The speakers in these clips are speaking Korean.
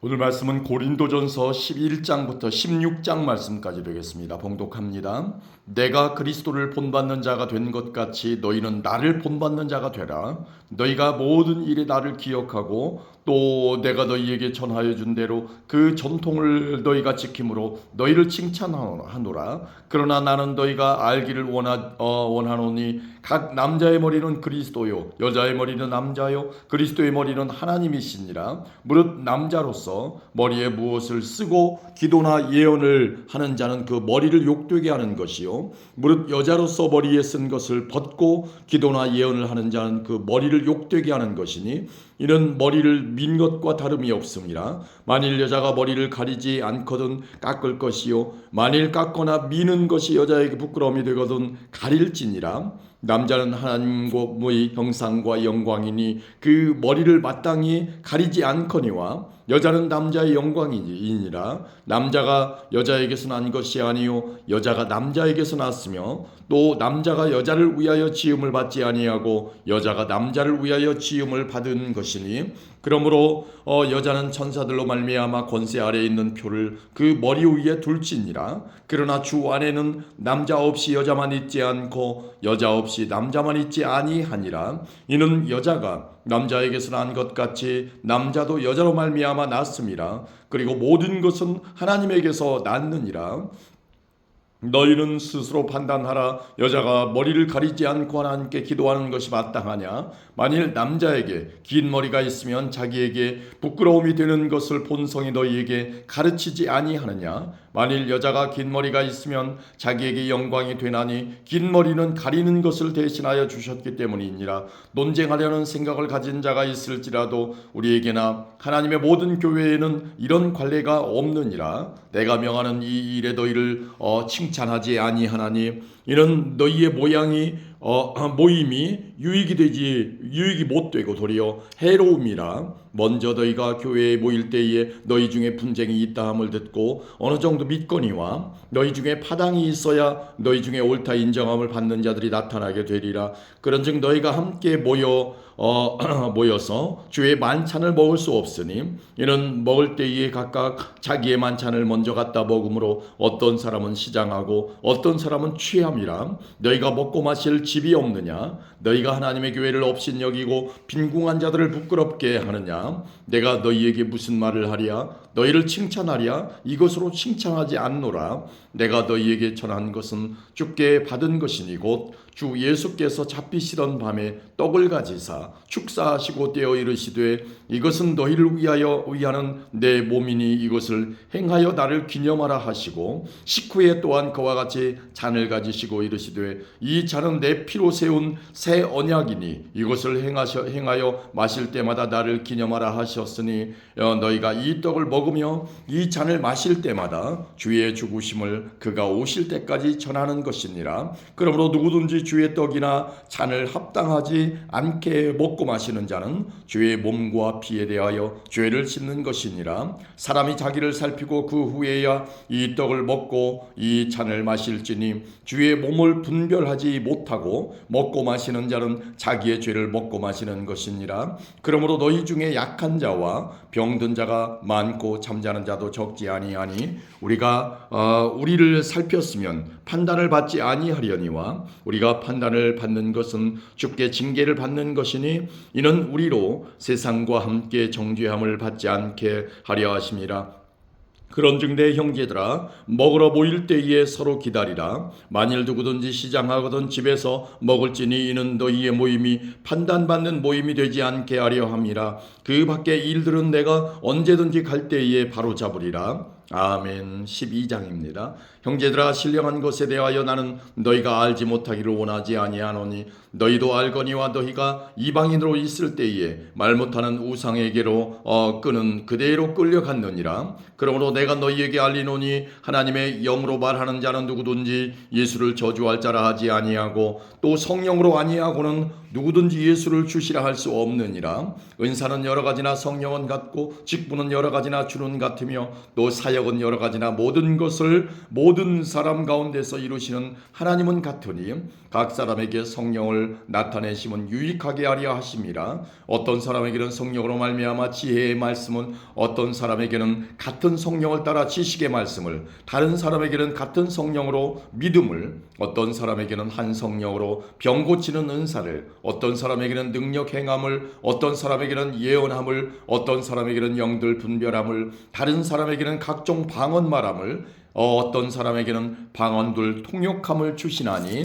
오늘 말씀은 고린도전서 11장부터 16장 말씀까지 되겠습니다. 봉독합니다. 내가 그리스도를 본받는 자가 된 것 같이 너희는 나를 본받는 자가 되라. 너희가 모든 일에 나를 기억하고 또 내가 너희에게 전하여 준 대로 그 전통을 너희가 지킴으로 너희를 칭찬하노라. 그러나 나는 너희가 알기를 원하노니 각 남자의 머리는 그리스도요 여자의 머리는 남자요 그리스도의 머리는 하나님이시니라. 무릇 남자로서 머리에 무엇을 쓰고 기도나 예언을 하는 자는 그 머리를 욕되게 하는 것이요 무릇 여자로서 머리에 쓴 것을 벗고 기도나 예언을 하는 자는 그 머리를 욕되게 하는 것이니 이는 머리를 민 것과 다름이 없음이라. 만일 여자가 머리를 가리지 않거든 깎을 것이요 만일 깎거나 미는 것이 여자에게 부끄러움이 되거든 가릴지니라. 남자는 하나님의 형상과 영광이니 그 머리를 마땅히 가리지 않거니와 여자는 남자의 영광이니라. 남자가 여자에게서 난 것이 아니요 여자가 남자에게서 났으며 또 남자가 여자를 위하여 지음을 받지 아니하고 여자가 남자를 위하여 지음을 받은 것이니 그러므로 여자는 천사들로 말미암아 권세 아래에 있는 표를 그 머리 위에 둘지니라. 그러나 주 안에는 남자 없이 여자만 있지 않고 여자 없이 남자만 있지 아니하니라. 이는 여자가 남자에게서 난 것 같이 남자도 여자로 말미암아 났음이라. 그리고 모든 것은 하나님에게서 났느니라. 너희는 스스로 판단하라. 여자가 머리를 가리지 않고 하나님께 기도하는 것이 마땅하냐? 만일 남자에게 긴 머리가 있으면 자기에게 부끄러움이 되는 것을 본성이 너희에게 가르치지 아니하느냐? 만일 여자가 긴 머리가 있으면 자기에게 영광이 되나니 긴 머리는 가리는 것을 대신하여 주셨기 때문이니라. 논쟁하려는 생각을 가진 자가 있을지라도 우리에게나 하나님의 모든 교회에는 이런 관례가 없느니라. 내가 명하는 이 일에 너희를 칭찬하지 아니하나니 이는 너희의 모임이 유익이 못 되고 도리어 해로움이라. 먼저 너희가 교회에 모일 때에 너희 중에 분쟁이 있다함을 듣고 어느 정도 믿거니와 너희 중에 파당이 있어야 너희 중에 옳다 인정함을 받는 자들이 나타나게 되리라. 그런즉 너희가 함께 모여서 주의 만찬을 먹을 수 없으니 이는 먹을 때에 각각 자기의 만찬을 먼저 갖다 먹으므로 어떤 사람은 시장하고 어떤 사람은 취함이라. 너희가 먹고 마실 집이 없느냐? 너희가 하나님의 교회를 업신여기고 빈궁한 자들을 부끄럽게 하느냐? 내가 너희에게 무슨 말을 하랴? 너희를 칭찬하랴? 이것으로 칭찬하지 않노라. 내가 너희에게 전한 것은 주께 받은 것이니 곧 주 예수께서 잡히시던 밤에 떡을 가지사 축사하시고 떼어 이르시되 이것은 너희를 위하는 내 몸이니 이것을 행하여 나를 기념하라 하시고 식후에 또한 그와 같이 잔을 가지시고 이르시되 이 잔은 내 피로 세운 새 언약이니 이것을 행하여 마실 때마다 나를 기념하라 하셨으니 너희가 이 떡을 먹으며 이 잔을 마실 때마다 주의 죽으심을 그가 오실 때까지 전하는 것이니라. 그러므로 누구든지 주의 떡이나 잔을 합당하지 않게 먹고 마시는 자는 주의 몸과 피에 대하여 죄를 짓는 것이니라. 사람이 자기를 살피고 그 후에야 이 떡을 먹고 이 잔을 마실지니 주의 몸을 분별하지 못하고 먹고 마시는 자는 자기의 죄를 먹고 마시는 것이니라. 그러므로 너희 중에 약한 자와 병든 자가 많고 잠자는 자도 적지 아니하니 우리가 우리를 살폈으면 판단을 받지 아니하려니와 우리가 판단을 받는 것은 주께 징계를 받는 것이니 이는 우리로 세상과 함께 정죄함을 받지 않게 하려 하심이라. 그런즉 내 형제들아 먹으러 모일 때에 서로 기다리라. 만일 누구든지 시장하거든 집에서 먹을지니 이는 너희의 모임이 판단받는 모임이 되지 않게 하려 함이라. 그 밖의 일들은 내가 언제든지 갈 때에 바로잡으리라. 아멘. 12장입니다. 형제들아 신령한 것에 대하여 나는 너희가 알지 못하기를 원하지 아니하노니 너희도 알거니와 너희가 이방인으로 있을 때에 말 못하는 우상에게로 끄는 그대로 끌려갔느니라. 그러므로 내가 너희에게 알리노니 하나님의 영으로 말하는 자는 누구든지 예수를 저주할 자라 하지 아니하고 또 성령으로 아니하고는 누구든지 예수를 주시라 할 수 없느니라. 은사는 여러 가지나 성령은 같고 직분은 여러 가지나 주는 같으며 또 사역 사역은 여러 가지나 모든 것을 모든 사람 가운데서 이루시는 하나님은 같으니 각 사람에게 성령을 나타내심은 유익하게 하려 하심이라. 어떤 사람에게는 성령으로 말미암아 지혜의 말씀은, 어떤 사람에게는 같은 성령을 따라 지식의 말씀을, 다른 사람에게는 같은 성령으로 믿음을, 어떤 사람에게는 한 성령으로 병 고치는 은사를, 어떤 사람에게는 능력 행함을, 어떤 사람에게는 예언함을, 어떤 사람에게는 영들 분별함을, 다른 사람에게는 각종 방언 말함을, 어떤 사람에게는 방언들 통역함을 주시나니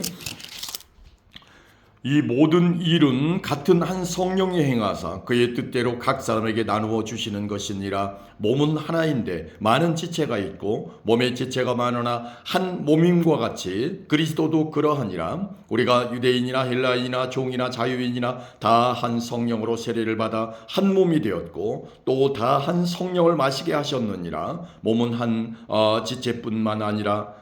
이 모든 일은 같은 한 성령이 행하사 그의 뜻대로 각 사람에게 나누어 주시는 것이니라. 몸은 하나인데 많은 지체가 있고 몸의 지체가 많으나 한 몸임과 같이 그리스도도 그러하니라. 우리가 유대인이나 헬라인이나 종이나 자유인이나 다 한 성령으로 세례를 받아 한 몸이 되었고 또 다 한 성령을 마시게 하셨느니라. 몸은 한 지체뿐만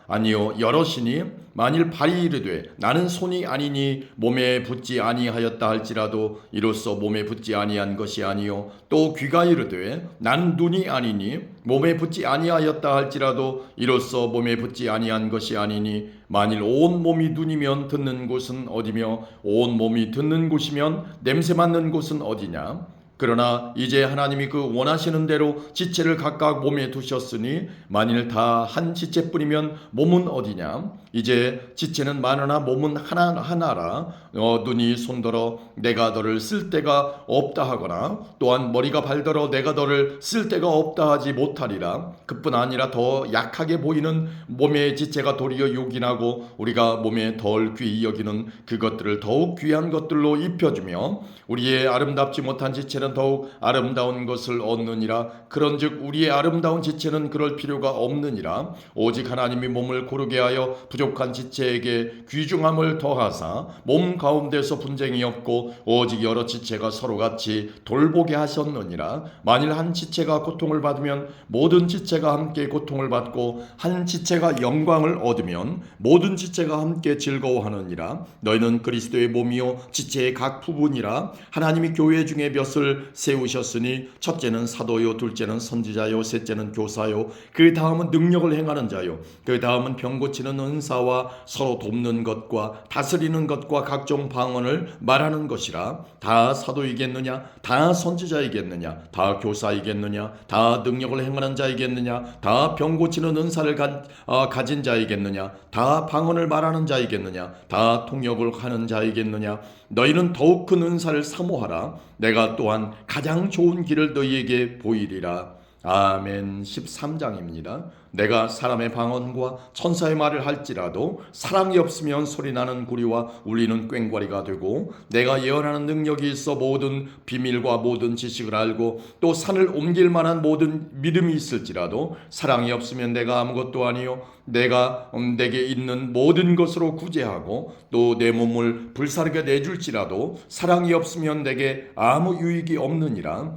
아니요 여럿이니 만일 발이 이르되 나는 손이 아니니 몸에 붙지 아니하였다 할지라도 이로써 몸에 붙지 아니한 것이 아니요 또 귀가 이르되 나는 눈이 아니니 몸에 붙지 아니하였다 할지라도 이로써 몸에 붙지 아니한 것이 아니니 만일 온 몸이 눈이면 듣는 곳은 어디며 온 몸이 듣는 곳이면 냄새 맡는 곳은 어디냐. 그러나 이제 하나님이 그 원하시는 대로 지체를 각각 몸에 두셨으니 만일 다 한 지체뿐이면 몸은 어디냐. 이제 지체는 많으나 몸은 하나라. 눈이 손더러 내가 너를 쓸 데가 없다 하거나 또한 머리가 발더러 내가 너를 쓸 데가 없다 하지 못하리라. 그뿐 아니라 더 약하게 보이는 몸의 지체가 도리어 요긴하고 우리가 몸에 덜 귀히 여기는 그것들을 더욱 귀한 것들로 입혀주며 우리의 아름답지 못한 지체는 더욱 아름다운 것을 얻느니라. 그런즉 우리의 아름다운 지체는 그럴 필요가 없느니라. 오직 하나님이 몸을 고르게 하여 부족한 지체에게 귀중함을 더하사 몸 가운데서 분쟁이 없고 오직 여러 지체가 서로 같이 돌보게 하셨느니라. 만일 한 지체가 고통을 받으면 모든 지체가 함께 고통을 받고 한 지체가 영광을 얻으면 모든 지체가 함께 즐거워하느니라. 너희는 그리스도의 몸이요 지체의 각 부분이라. 하나님이 교회 중에 몇을 세우셨으니 첫째는 사도요, 둘째는 선지자요, 셋째는 교사요, 그 다음은 능력을 행하는 자요, 그 다음은 병 고치는 은사와 서로 돕는 것과 다스리는 것과 각종 방언을 말하는 것이라. 다 사도이겠느냐? 다 선지자이겠느냐? 다 교사이겠느냐? 다 능력을 행하는 자이겠느냐? 다 병 고치는 은사를 가진 자이겠느냐? 다 방언을 말하는 자이겠느냐? 다 통역을 하는 자이겠느냐? 너희는 더욱 큰 은사를 사모하라. 내가 또한 가장 좋은 길을 너희에게 보이리라. 아멘. 13장입니다. 내가 사람의 방언과 천사의 말을 할지라도 사랑이 없으면 소리나는 구리와 울리는 꽹과리가 되고 내가 예언하는 능력이 있어 모든 비밀과 모든 지식을 알고 또 산을 옮길 만한 모든 믿음이 있을지라도 사랑이 없으면 내가 아무것도 아니요 내가 내게 있는 모든 것으로 구제하고 또 내 몸을 불사르게 내줄지라도 사랑이 없으면 내게 아무 유익이 없느니라.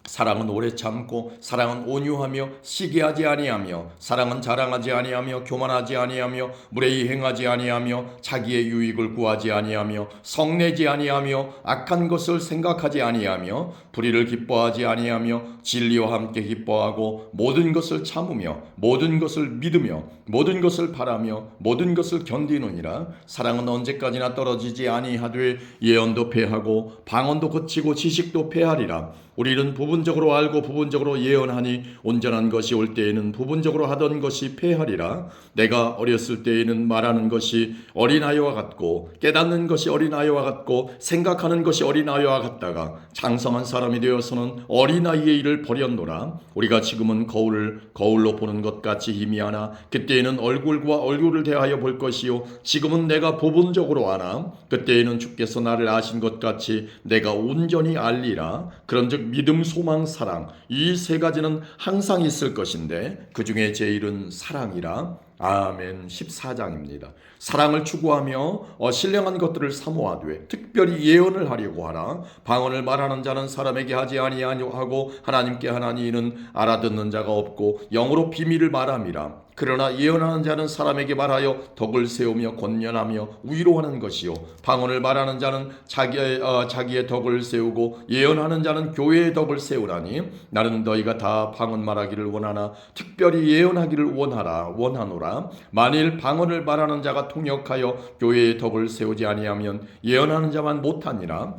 사랑은 오래 참고 사랑은 온유하며 시기하지 아니하며 사랑은 자랑하지 아니하며 교만하지 아니하며 무례히 행하지 아니하며 자기의 유익을 구하지 아니하며 성내지 아니하며 악한 것을 생각하지 아니하며 불의를 기뻐하지 아니하며 진리와 함께 기뻐하고 모든 것을 참으며 모든 것을 믿으며 모든 것을 바라며 모든 것을 견디느니라. 사랑은 언제까지나 떨어지지 아니하되 예언도 패하고 방언도 그치고 지식도 패하리라. 우리는 부분적으로 알고 부분적으로 예언하니 온전한 것이 올 때에는 부분적으로 하던 것이 패하리라. 내가 어렸을 때에는 말하는 것이 어린아이와 같고 깨닫는 것이 어린아이와 같고 생각하는 것이 어린아이와 같다가 장성한 사람이 되어서는 어린아이의 일을 버렸노라. 우리가 지금은 거울로 보는 것 같이 희미하나 그때에는 얼굴과 얼굴을 대하여 볼 것이요 지금은 내가 부분적으로 아나 그때에는 주께서 나를 아신 것 같이 내가 온전히 알리라. 그런즉 믿음, 소망, 사랑 이 세 가지는 항상 있을 것인데 그 중에 제일은 사랑이라. 아멘. 14장입니다. 사랑을 추구하며 신령한 것들을 사모하되 특별히 예언을 하려고 하라. 방언을 말하는 자는 사람에게 하지 아니하고 하나님께 하나니 이는 알아듣는 자가 없고 영으로 비밀을 말함이라. 그러나 예언하는 자는 사람에게 말하여 덕을 세우며 권면하며 위로하는 것이요 방언을 말하는 자는 자기의 덕을 세우고 예언하는 자는 교회의 덕을 세우나니 나는 너희가 다 방언 말하기를 원하나 특별히 예언하기를 원하노라. 만일 방언을 말하는 자가 통역하여 교회의 덕을 세우지 아니하면 예언하는 자만 못하니라.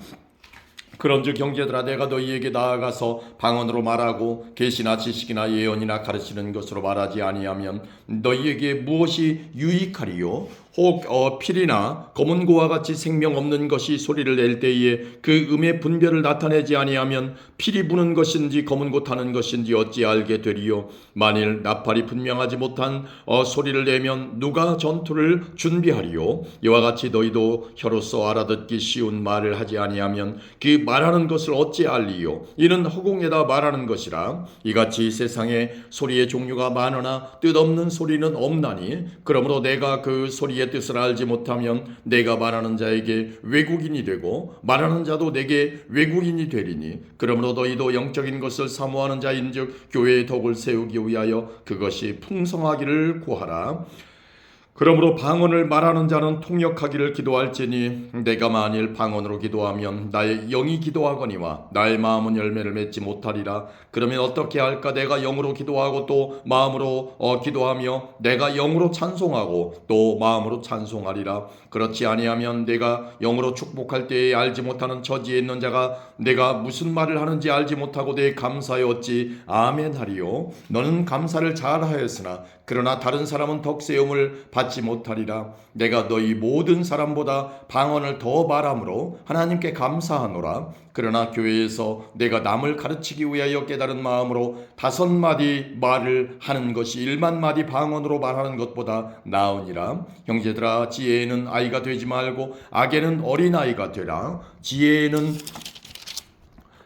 그런즉 형제들아 내가 너희에게 나아가서 방언으로 말하고 계시나 지식이나 예언이나 가르치는 것으로 말하지 아니하면 너희에게 무엇이 유익하리요? 혹 필이나 검은 고와 같이 생명 없는 것이 소리를 낼 때에 그 음의 분별을 나타내지 아니하면 필이 부는 것인지 검은 고 타는 것인지 어찌 알게 되리요? 만일 나팔이 분명하지 못한 소리를 내면 누가 전투를 준비하리요? 이와 같이 너희도 혀로서 알아듣기 쉬운 말을 하지 아니하면 그 말하는 것을 어찌 알리요? 이는 허공에다 말하는 것이라. 이같이 세상에 소리의 종류가 많으나 뜻없는 소리는 없나니 그러므로 내가 그 소리의 뜻을 알지 못하면 내가 말하는 자에게 외국인이 되고 말하는 자도 내게 외국인이 되리니 그러므로 너희도 영적인 것을 사모하는 자인즉 교회의 덕을 세우기 위하여 그것이 풍성하기를 구하라. 그러므로 방언을 말하는 자는 통역하기를 기도할지니 내가 만일 방언으로 기도하면 나의 영이 기도하거니와 나의 마음은 열매를 맺지 못하리라. 그러면 어떻게 할까? 내가 영으로 기도하고 또 마음으로 기도하며 내가 영으로 찬송하고 또 마음으로 찬송하리라. 그렇지 아니하면 내가 영으로 축복할 때에 알지 못하는 처지에 있는 자가 내가 무슨 말을 하는지 알지 못하고 내 감사에 어찌 아멘 하리요? 너는 감사를 잘하였으나 그러나 다른 사람은 덕세움을 받지 못하리라. 내가 너희 모든 사람보다 방언을 더 말함으로 하나님께 감사하노라. 그러나 교회에서 내가 남을 가르치기 위하여 깨달은 마음으로 5마디 말을 하는 것이 1만마디 방언으로 말하는 것보다 나으니라. 형제들아 지혜에는 아이가 되지 말고 악에는 어린아이가 되라. 지혜에는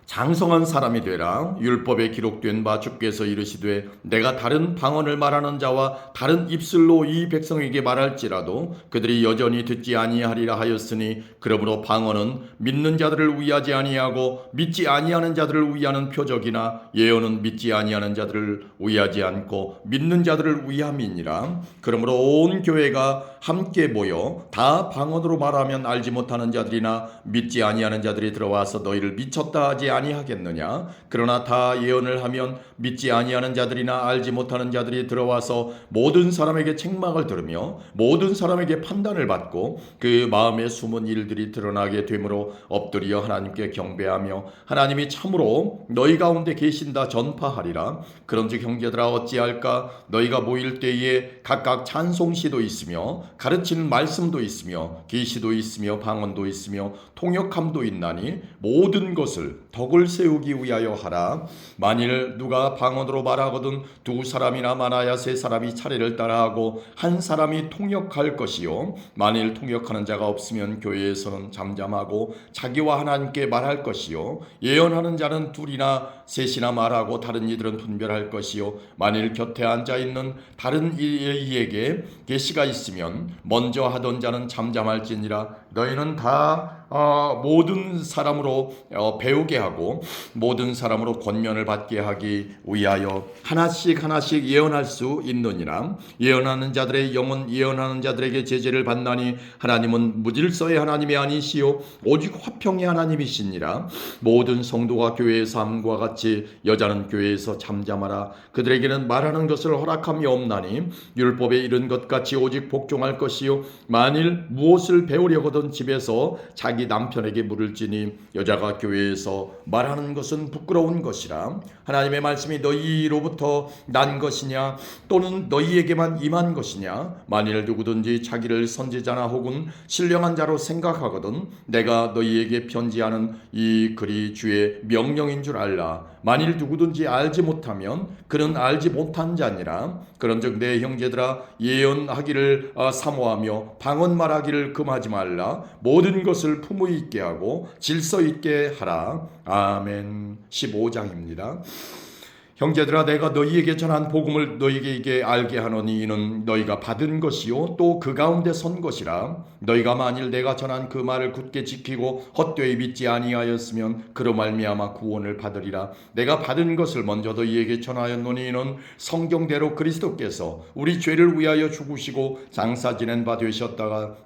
장성한 사람이 되라. 율법에 기록된 바 주께서 이르시되 내가 다른 방언을 말하는 자와 다른 입술로 이 백성에게 말할지라도 그들이 여전히 듣지 아니하리라 하였으니 그러므로 방언은 믿는 자들을 위하지 아니하고 믿지 아니하는 자들을 위하는 표적이나 예언은 믿지 아니하는 자들을 위하지 않고 믿는 자들을 위함이니라. 그러므로 온 교회가 함께 모여 다 방언으로 말하면 알지 못하는 자들이나 믿지 아니하는 자들이 들어와서 너희를 미쳤다 하지 아니하겠느냐? 그러나 다 예언을 하면 믿지 아니하는 자들이나 알지 못하는 자들이 들어와서 모든 사람에게 책망을 들으며 모든 사람에게 판단을 받고 그 마음에 숨은 일들이 드러나게 되므로 엎드려 하나님께 경배하며 하나님이 참으로 너희 가운데 계신다 전파하리라. 그런즉 형제들아 어찌할까? 너희가 모일 때에 각각 찬송시도 있으며 가르치는 말씀도 있으며 계시도 있으며 방언도 있으며 통역함도 있나니 모든 것을 덕을 세우기 위하여 하라. 만일 누가 방언으로 말하거든 2사람이나 많아야 3사람이 차례를 따라하고 1사람이 통역할 것이요 만일 통역하는 자가 없으면 교회에서는 잠잠하고 자기와 하나님께 말할 것이요 예언하는 자는 2이나 3이나 말하고 다른 이들은 분별할 것이요 만일 곁에 앉아있는 다른 이에게 계시가 있으면 먼저 하던 자는 잠잠할지니라. 너희는 다 모든 사람으로 배우게 하고 모든 사람으로 권면을 받게 하기 위하여 하나씩 예언할 수 있느니라. 예언하는 자들의 영은 예언하는 자들에게 제재를 받나니 하나님은 무질서의 하나님이 아니시요 오직 화평의 하나님이시니라. 모든 성도가 교회의 삶과 같이 여자는 교회에서 잠잠하라. 그들에게는 말하는 것을 허락함이 없나니 율법에 이른 것 같이 오직 복종할 것이요 만일 무엇을 배우려거든 집에서 자기 남편에게 물을지니 여자가 교회에서 말하는 것은 부끄러운 것이라. 하나님의 말씀이 너희로부터 난 것이냐 또는 너희에게만 임한 것이냐? 만일 누구든지 자기를 선지자나 혹은 신령한 자로 생각하거든 내가 너희에게 편지하는 이 글이 주의 명령인 줄 알라. 만일 누구든지 알지 못하면 그는 알지 못한 자니라. 그런즉 내 형제들아 예언하기를 사모하며 방언 말하기를 금하지 말라. 모든 것을 품위 있게 하고 질서 있게 하라. 아멘. 15장입니다. 형제들아 내가 너희에게 전한 복음을 너희에게 알게 하노니 이는 너희가 받은 것이요 또 그 가운데 선 것이라. 너희가 만일 내가 전한 그 말을 굳게 지키고 헛되이 믿지 아니하였으면 그로 말미암아 구원을 받으리라. 내가 받은 것을 먼저 너희에게 전하였노니 이는 성경대로 그리스도께서 우리 죄를 위하여 죽으시고 장사 지낸 바 되셨다가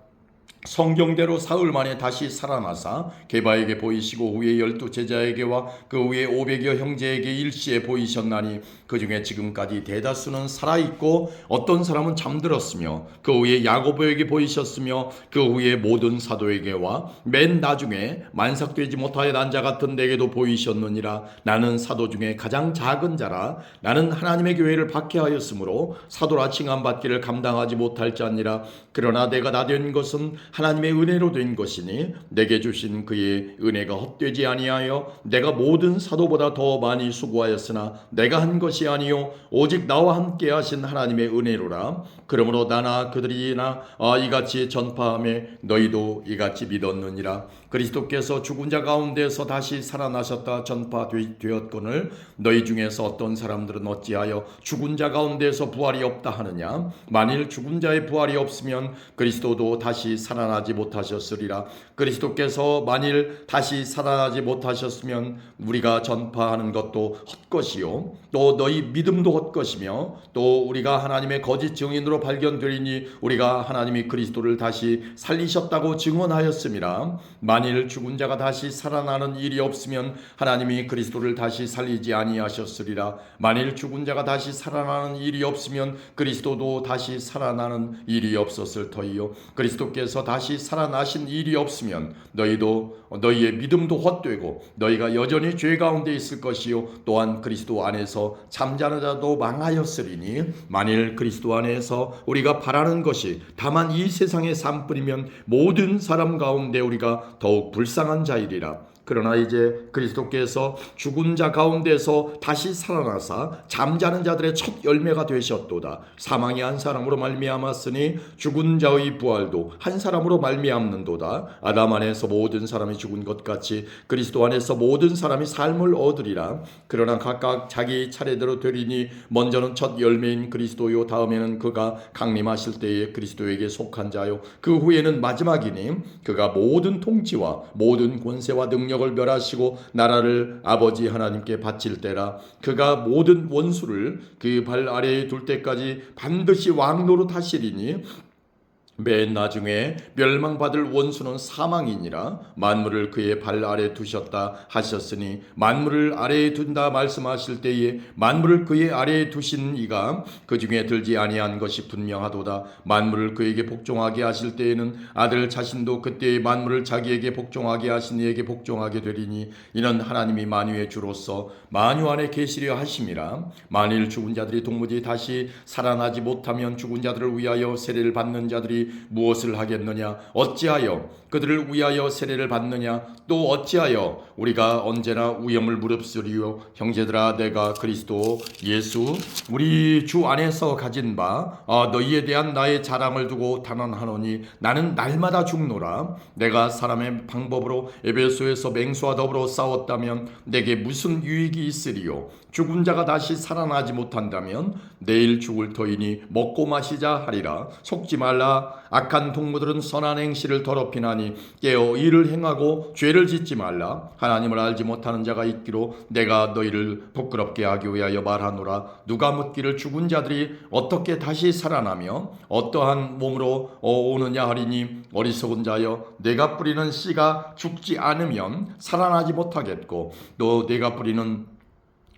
성경대로 사흘 만에 다시 살아나사 게바에게 보이시고 후에 12 제자에게와 그 후에 500여 형제에게 일시에 보이셨나니 그 중에 지금까지 대다수는 살아있고 어떤 사람은 잠들었으며 그 후에 야고보에게 보이셨으며 그 후에 모든 사도에게와 맨 나중에 만삭되지 못하여 난 자 같은 내게도 보이셨느니라. 나는 사도 중에 가장 작은 자라. 나는 하나님의 교회를 박해하였으므로 사도라 칭함받기를 감당하지 못할 자니라. 그러나 내가 나 된 것은 하나님의 은혜로 된 것이니 내게 주신 그의 은혜가 헛되지 아니하여 내가 모든 사도보다 더 많이 수고하였으나 내가 한 것이 아니요 오직 나와 함께 하신 하나님의 은혜로라. 그러므로 나나 그들이나 이같이 전파함에 너희도 이같이 믿었느니라. 그리스도께서 죽은 자 가운데서 다시 살아나셨다 전파되었거늘 너희 중에서 어떤 사람들은 어찌하여 죽은 자 가운데서 부활이 없다 하느냐. 만일 죽은 자의 부활이 없으면 그리스도도 다시 살아나지 못하셨으리라. 그리스도께서 만일 다시 살아나지 못하셨으면 우리가 전파하는 것도 헛것이요 또 너희 믿음도 헛것이며 또 우리가 하나님의 거짓 증인으로 발견되리니 우리가 하나님이 그리스도를 다시 살리셨다고 증언하였음이라. 만일 죽은 자가 다시 살아나는 일이 없으면 하나님이 그리스도를 다시 살리지 아니하셨으리라. 만일 죽은 자가 다시 살아나는 일이 없으면 그리스도도 다시 살아나는 일이 없었을 터이요 그리스도께서 다시 살아나신 일이 없으면 너희의 믿음도 헛되고 너희가 여전히 죄 가운데 있을 것이요 또한 그리스도 안에서 잠자는 자도 망하였으리니 만일 그리스도 안에서 우리가 바라는 것이 다만 이 세상의 삶뿐이면 모든 사람 가운데 우리가 더욱 불쌍한 자이리라. 그러나 이제 그리스도께서 죽은 자 가운데서 다시 살아나사 잠자는 자들의 첫 열매가 되셨도다. 사망이 한 사람으로 말미암았으니 죽은 자의 부활도 한 사람으로 말미암는도다. 아담 안에서 모든 사람이 죽은 것 같이 그리스도 안에서 모든 사람이 삶을 얻으리라. 그러나 각각 자기 차례대로 되리니 먼저는 첫 열매인 그리스도요 다음에는 그가 강림하실 때에 그리스도에게 속한 자요 그 후에는 마지막이니 그가 모든 통치와 모든 권세와 능력을 멸하시고 나라를 아버지 하나님께 바칠 때라. 그가 모든 원수를 그 발 아래에 둘 때까지 반드시 왕노릇 하시리니 맨 나중에 멸망받을 원수는 사망이니라. 만물을 그의 발 아래 두셨다 하셨으니 만물을 아래에 둔다 말씀하실 때에 만물을 그의 아래에 두신 이가 그 중에 들지 아니한 것이 분명하도다. 만물을 그에게 복종하게 하실 때에는 아들 자신도 그때의 만물을 자기에게 복종하게 하신 이에게 복종하게 되리니 이는 하나님이 만유의 주로서 만유 안에 계시려 하심이라. 만일 죽은 자들이 도무지 다시 살아나지 못하면 죽은 자들을 위하여 세례를 받는 자들이 무엇을 하겠느냐. 어찌하여 그들을 위하여 세례를 받느냐. 또 어찌하여 우리가 언제나 위험을 무릅쓰리요. 형제들아 내가 그리스도 예수 우리 주 안에서 가진 바 너희에 대한 나의 자랑을 두고 단언하노니 나는 날마다 죽노라. 내가 사람의 방법으로 에베소에서 맹수와 더불어 싸웠다면 내게 무슨 유익이 있으리요. 죽은 자가 다시 살아나지 못한다면 내일 죽을 터이니 먹고 마시자 하리라. 속지 말라. 악한 동무들은 선한 행실을 더럽히나니 깨어 일을 행하고 죄를 짓지 말라. 하나님을 알지 못하는 자가 있기로 내가 너희를 부끄럽게 하기 위하여 말하노라. 누가 묻기를 죽은 자들이 어떻게 다시 살아나며 어떠한 몸으로 오느냐 하리니 어리석은 자여 내가 뿌리는 씨가 죽지 않으면 살아나지 못하겠고 또 내가 뿌리는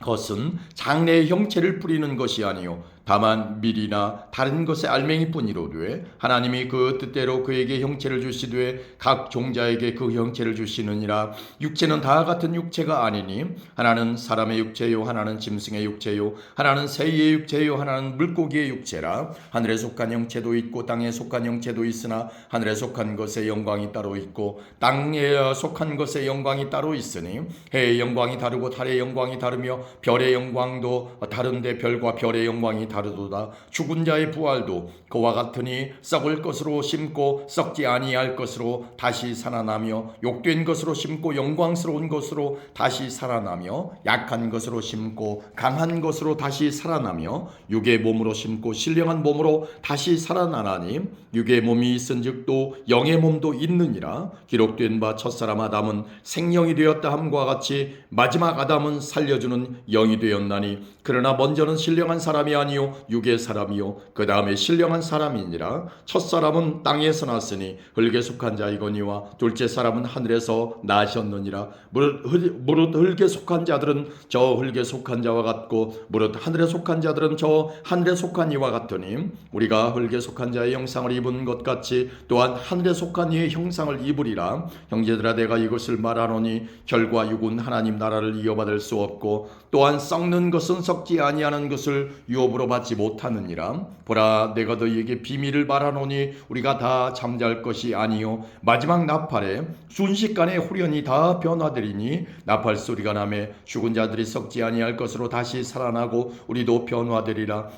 것은 장래의 형체를 뿌리는 것이 아니요 다만 밀이나 다른 것의 알맹이뿐이로되 하나님이 그 뜻대로 그에게 형체를 주시되 각 종자에게 그 형체를 주시느니라. 육체는 다 같은 육체가 아니니 하나는 사람의 육체요 하나는 짐승의 육체요 하나는 새의 육체요 하나는 물고기의 육체라. 하늘에 속한 형체도 있고 땅에 속한 형체도 있으나 하늘에 속한 것의 영광이 따로 있고 땅에 속한 것의 영광이 따로 있으니 해의 영광이 다르고 달의 영광이 다르며 별의 영광도 다른데 별과 별의 영광이 다르도다. 죽은 자의 부활도 그와 같으니 썩을 것으로 심고 썩지 아니할 것으로 다시 살아나며 욕된 것으로 심고 영광스러운 것으로 다시 살아나며 약한 것으로 심고 강한 것으로 다시 살아나며 육의 몸으로 심고 신령한 몸으로 다시 살아나나니 육의 몸이 있은즉 또 영의 몸도 있느니라. 기록된 바 첫사람 아담은 생령이 되었다 함과 같이 마지막 아담은 살려주는 영이 되었나니 그러나 먼저는 신령한 사람이 아니요 육의 사람이요 그 다음에 신령한 사람이니라. 첫사람은 땅에서 났으니 흙에 속한 자이거니와 둘째 사람은 하늘에서 나셨느니라. 무릇 흙에 속한 자들은 저 흙에 속한 자와 같고 무릇 하늘에 속한 자들은 저 하늘에 속한 이와 같으니 우리가 흙에 속한 자의 형상을 입은 것 같이 또한 하늘에 속한 이의 형상을 입으리라. 형제들아 내가 이것을 말하노니 혈과 육은 하나님 나라를 이어받을 수 없고 또한 썩는 것은 썩지 아니하는 것을 유업으로 받지 못하느니라. 보라 내가 너희에게 비밀을 말하노니 우리가 다 잠잘 것이 아니요 마지막 나팔에 순식간에 후련히 다 변화되리니 나팔 소리가 나매 죽은 자들이 썩지 아니할 것으로 다시 살아나고 우리도 변화되리라.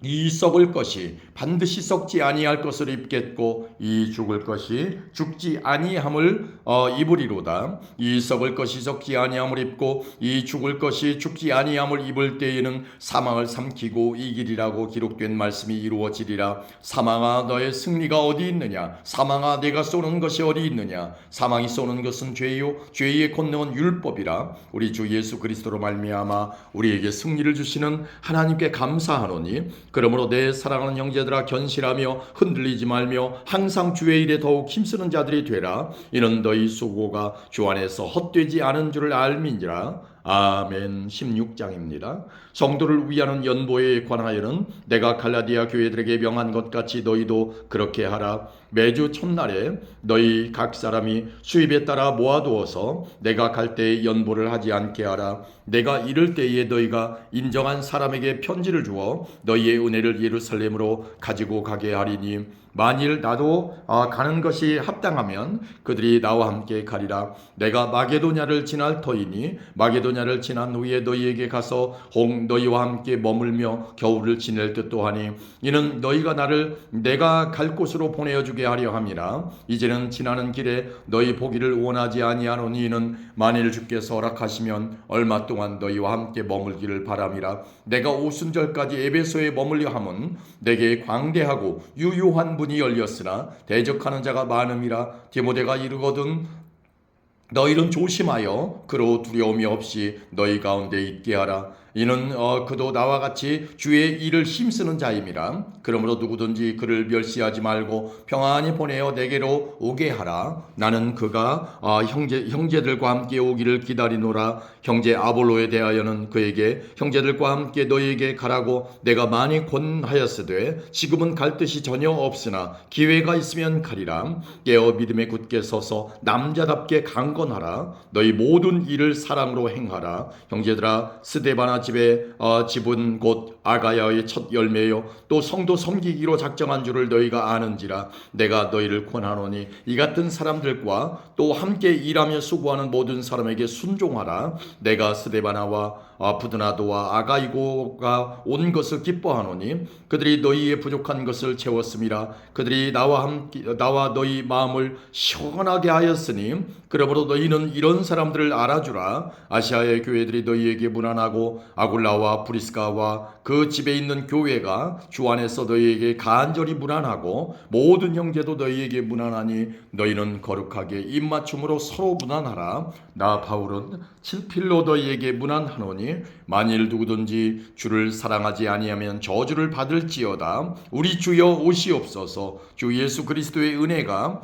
이 썩을 것이 반드시 썩지 아니할 것을 입겠고 이 죽을 것이 죽지 아니함을 입으리로다. 이 썩을 것이 썩지 아니함을 입고 이 죽을 것이 죽지 아니함을 입을 때에는 사망을 삼키고 이기리라고 기록된 말씀이 이루어지리라. 사망아 너의 승리가 어디 있느냐? 사망아 내가 쏘는 것이 어디 있느냐? 사망이 쏘는 것은 죄요 죄의 권능은 율법이라. 우리 주 예수 그리스도로 말미암아 우리에게 승리를 주시는 하나님께 감사하노니 그러므로 내 사랑하는 형제들아 견실하며 흔들리지 말며 항상 주의 일에 더욱 힘쓰는 자들이 되라. 이는 너희 수고가 주 안에서 헛되지 않은 줄을 알민지라. 아멘. 16장입니다. 성도를 위하는 연보에 관하여는 내가 갈라디아 교회들에게 명한 것 같이 너희도 그렇게 하라. 매주 첫날에 너희 각 사람이 수입에 따라 모아두어서 내가 갈 때에 연보를 하지 않게 하라. 내가 이를 때에 너희가 인정한 사람에게 편지를 주어 너희의 은혜를 예루살렘으로 가지고 가게 하리니 만일 나도 가는 것이 합당하면 그들이 나와 함께 가리라. 내가 마게도냐를 지날 터이니 마게도냐를 지난 후에 너희에게 가서 혹 너희와 함께 머물며 겨울을 지낼 듯도 하니 이는 너희가 나를 내가 갈 곳으로 보내어주게 하려 함이라. 이제는 지나는 길에 너희 보기를 원하지 아니하노니 이는 만일 주께서 허락하시면 얼마 동안 너희와 함께 머물기를 바람이라. 내가 오순절까지 에베소에 머물려 함은 내게 광대하고 유효한 문이 열렸으나 대적하는 자가 많음이라. 디모데가 이르거든 너희는 조심하여 그로 두려움이 없이 너희 가운데 있게 하라. 이는 그도 나와 같이 주의 일을 힘쓰는 자임이라. 그러므로 누구든지 그를 멸시하지 말고 평안히 보내어 내게로 오게 하라. 나는 그가 형제들과 함께 오기를 기다리노라. 형제 아볼로에 대하여는 그에게 형제들과 함께 너희에게 가라고 내가 많이 권하였으되 지금은 갈 뜻이 전혀 없으나 기회가 있으면 가리라. 깨어 믿음에 굳게 서서 남자답게 강건하라. 너희 모든 일을 사랑으로 행하라. 형제들아 스데바나 집은 곧 아가야의 첫 열매요 또 성도 섬기기로 작정한 줄을 너희가 아는지라. 내가 너희를 권하노니 이 같은 사람들과 또 함께 일하며 수고하는 모든 사람에게 순종하라. 내가 스데바나와 부드나도와 아가이고가 온 것을 기뻐하노니 그들이 너희의 부족한 것을 채웠음이라. 그들이 나와 너희 마음을 시원하게 하였으니 그러므로 너희는 이런 사람들을 알아주라. 아시아의 교회들이 너희에게 무난하고 아굴라와 브리스가와 그 집에 있는 교회가 주 안에서 너희에게 간절히 무난하고 모든 형제도 너희에게 무난하니 너희는 거룩하게 입맞춤으로 서로 무난하라. 나 바울은 친필로 너희에게 무난하노니 만일 누구든지 주를 사랑하지 아니하면 저주를 받을지어다. 우리 주여 오시옵소서. 주 예수 그리스도의 은혜가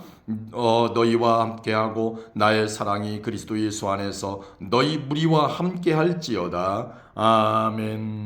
너희와 함께하고 나의 사랑이 그리스도 예수 안에서 너희 무리와 함께할지어다. 아멘.